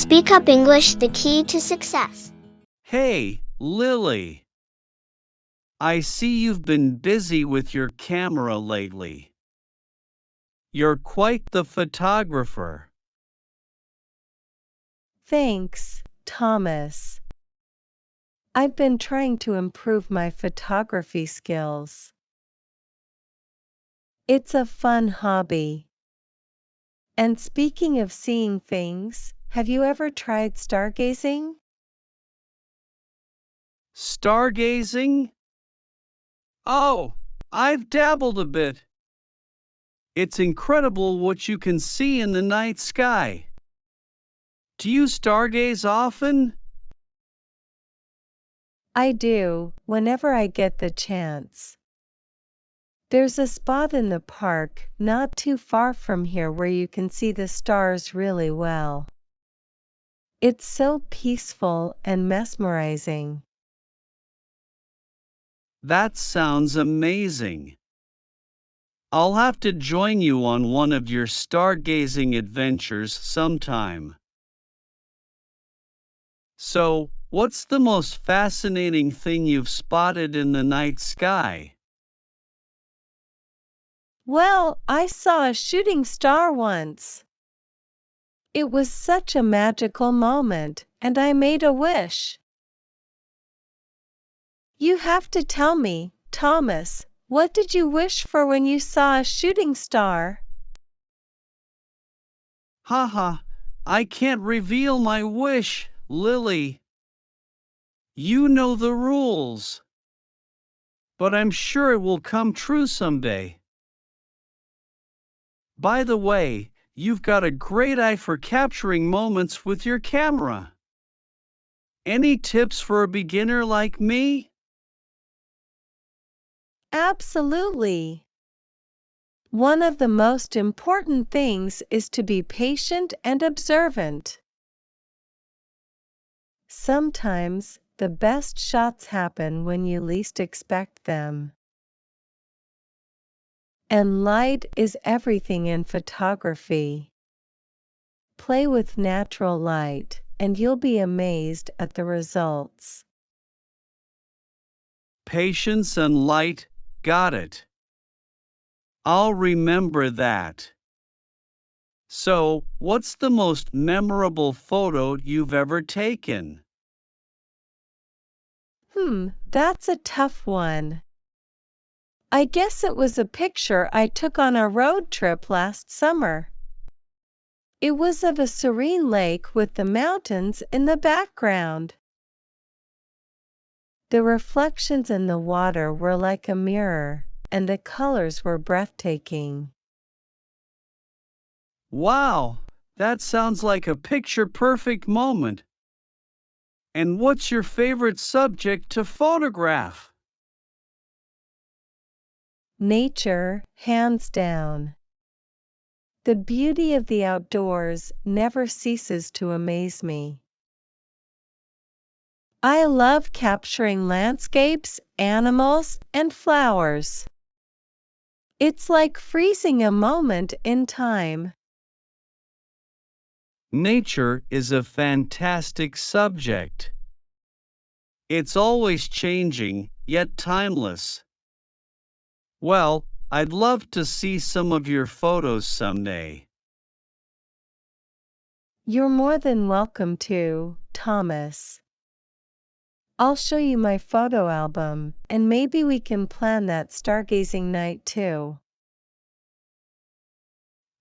Speak Up English, the key to success. Hey, Lily. I see you've been busy with your camera lately. You're quite the photographer. Thanks, Thomas. I've been trying to improve my photography skills. It's a fun hobby. And speaking of seeing things, have you ever tried stargazing? Stargazing? Oh, I've dabbled a bit. It's incredible what you can see in the night sky. Do you stargaze often? I do, whenever I get the chance. There's a spot in the park not too far from here where you can see the stars really well. It's so peaceful and mesmerizing. That sounds amazing. I'll have to join you on one of your stargazing adventures sometime. So, what's the most fascinating thing you've spotted in the night sky? Well, I saw a shooting star once. It was such a magical moment, and I made a wish. You have to tell me, Thomas, what did you wish for when you saw a shooting star? Haha, I can't reveal my wish, Lily. You know the rules. But I'm sure it will come true someday. By the way, you've got a great eye for capturing moments with your camera. Any tips for a beginner like me? Absolutely. One of the most important things is to be patient and observant. Sometimes, the best shots happen when you least expect them. And light is everything in photography. Play with natural light, and you'll be amazed at the results. Patience and light, got it. I'll remember that. So, what's the most memorable photo you've ever taken? That's a tough one. I guess it was a picture I took on a road trip last summer. It was of a serene lake with the mountains in the background. The reflections in the water were like a mirror, and the colors were breathtaking. Wow, that sounds like a picture-perfect moment. And what's your favorite subject to photograph? Nature, hands down. The beauty of the outdoors never ceases to amaze me. I love capturing landscapes, animals, and flowers. It's like freezing a moment in time. Nature is a fantastic subject. It's always changing, yet timeless. Well, I'd love to see some of your photos someday. You're more than welcome to, Thomas. I'll show you my photo album, and maybe we can plan that stargazing night too.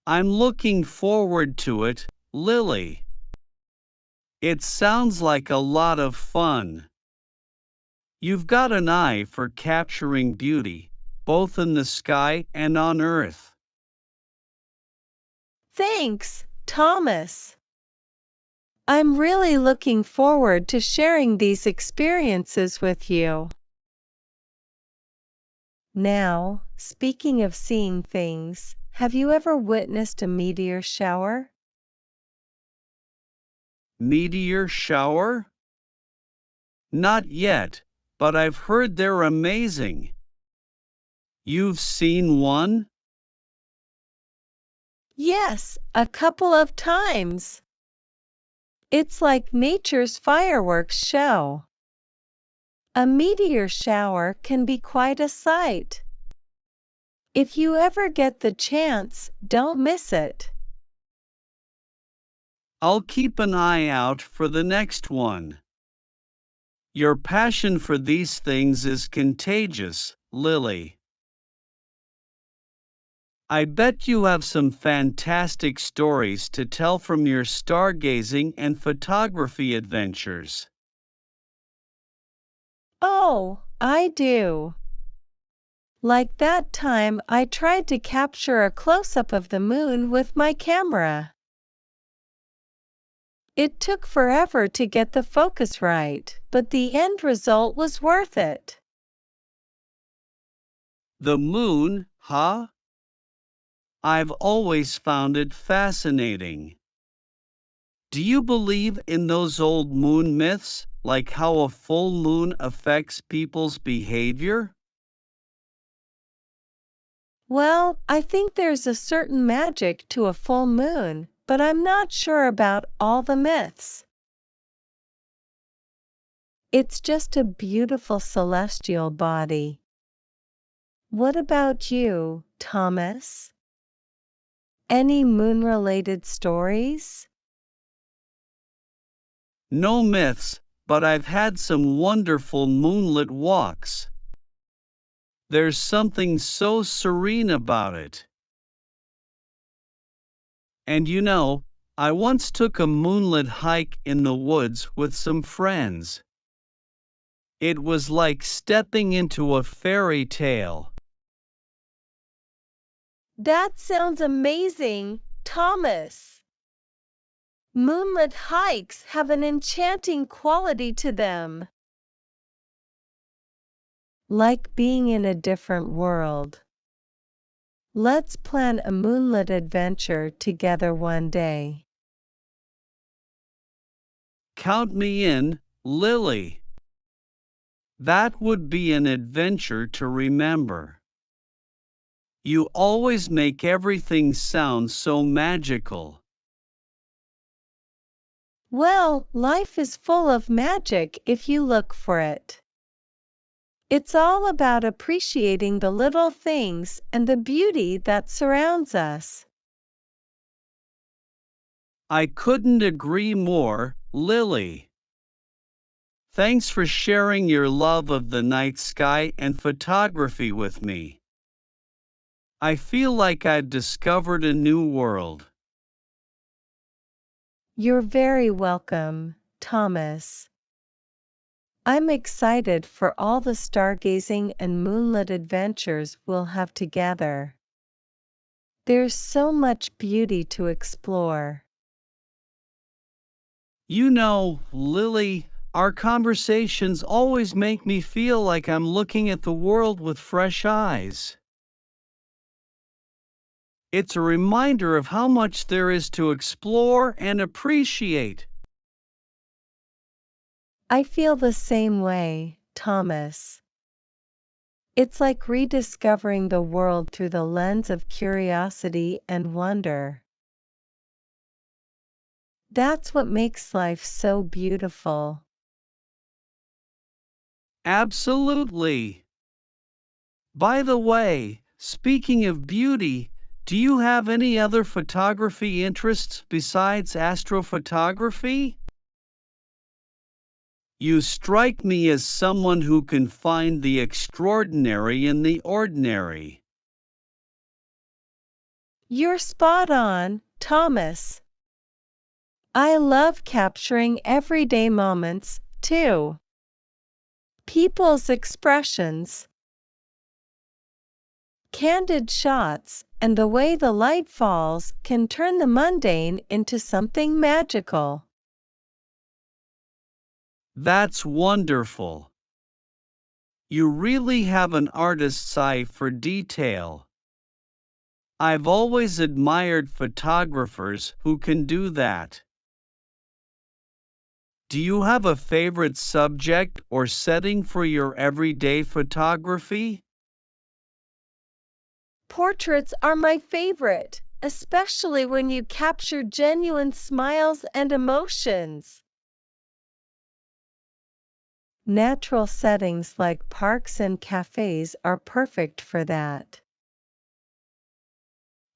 I'm looking forward to it, Lily. It sounds like a lot of fun. You've got an eye for capturing beauty, both in the sky and on Earth. Thanks, Thomas. I'm really looking forward to sharing these experiences with you. Now, speaking of seeing things, have you ever witnessed a meteor shower? Meteor shower? Not yet, but I've heard they're amazing. You've seen one? Yes, a couple of times. It's like nature's fireworks show. A meteor shower can be quite a sight. If you ever get the chance, don't miss it. I'll keep an eye out for the next one. Your passion for these things is contagious, Lily. I bet you have some fantastic stories to tell from your stargazing and photography adventures. Oh, I do. Like that time I tried to capture a close-up of the moon with my camera. It took forever to get the focus right, but the end result was worth it. The moon, huh? I've always found it fascinating. Do you believe in those old moon myths, like how a full moon affects people's behavior? Well, I think there's a certain magic to a full moon, but I'm not sure about all the myths. It's just a beautiful celestial body. What about you, Thomas? Any moon-related stories? No myths, but I've had some wonderful moonlit walks. There's something so serene about it. And I once took a moonlit hike in the woods with some friends. It was like stepping into a fairy tale. That sounds amazing, Thomas. Moonlit hikes have an enchanting quality to them. Like being in a different world. Let's plan a moonlit adventure together one day. Count me in, Lily. That would be an adventure to remember. You always make everything sound so magical. Well, life is full of magic if you look for it. It's all about appreciating the little things and the beauty that surrounds us. I couldn't agree more, Lily. Thanks for sharing your love of the night sky and photography with me. I feel like I've discovered a new world. You're very welcome, Thomas. I'm excited for all the stargazing and moonlit adventures we'll have together. There's so much beauty to explore. Lily, our conversations always make me feel like I'm looking at the world with fresh eyes. It's a reminder of how much there is to explore and appreciate. I feel the same way, Thomas. It's like rediscovering the world through the lens of curiosity and wonder. That's what makes life so beautiful. Absolutely. By the way, speaking of beauty, do you have any other photography interests besides astrophotography? You strike me as someone who can find the extraordinary in the ordinary. You're spot on, Thomas. I love capturing everyday moments, too. People's expressions, candid shots, and the way the light falls can turn the mundane into something magical. That's wonderful. You really have an artist's eye for detail. I've always admired photographers who can do that. Do you have a favorite subject or setting for your everyday photography? Portraits are my favorite, especially when you capture genuine smiles and emotions. Natural settings like parks and cafes are perfect for that.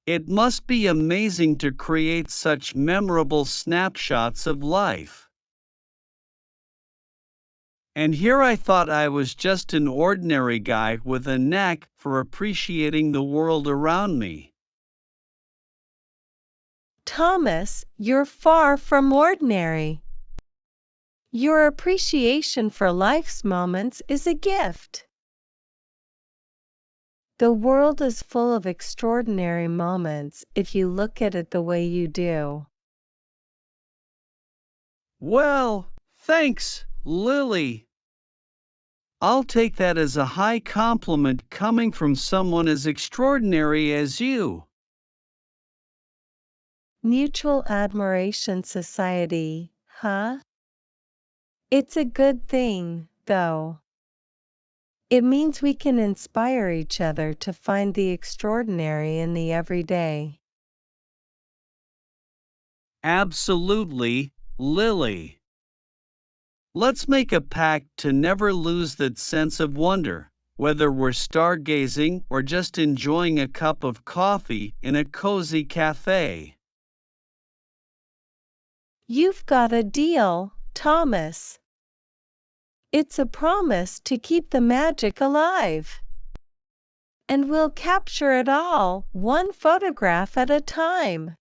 It must be amazing to create such memorable snapshots of life. And here I thought I was just an ordinary guy with a knack for appreciating the world around me. Thomas, you're far from ordinary. Your appreciation for life's moments is a gift. The world is full of extraordinary moments if you look at it the way you do. Well, thanks, Lily. I'll take that as a high compliment coming from someone as extraordinary as you. Mutual Admiration Society, huh? It's a good thing, though. It means we can inspire each other to find the extraordinary in the everyday. Absolutely, Lily. Let's make a pact to never lose that sense of wonder, whether we're stargazing or just enjoying a cup of coffee in a cozy cafe. You've got a deal, Thomas. It's a promise to keep the magic alive. And we'll capture it all, one photograph at a time.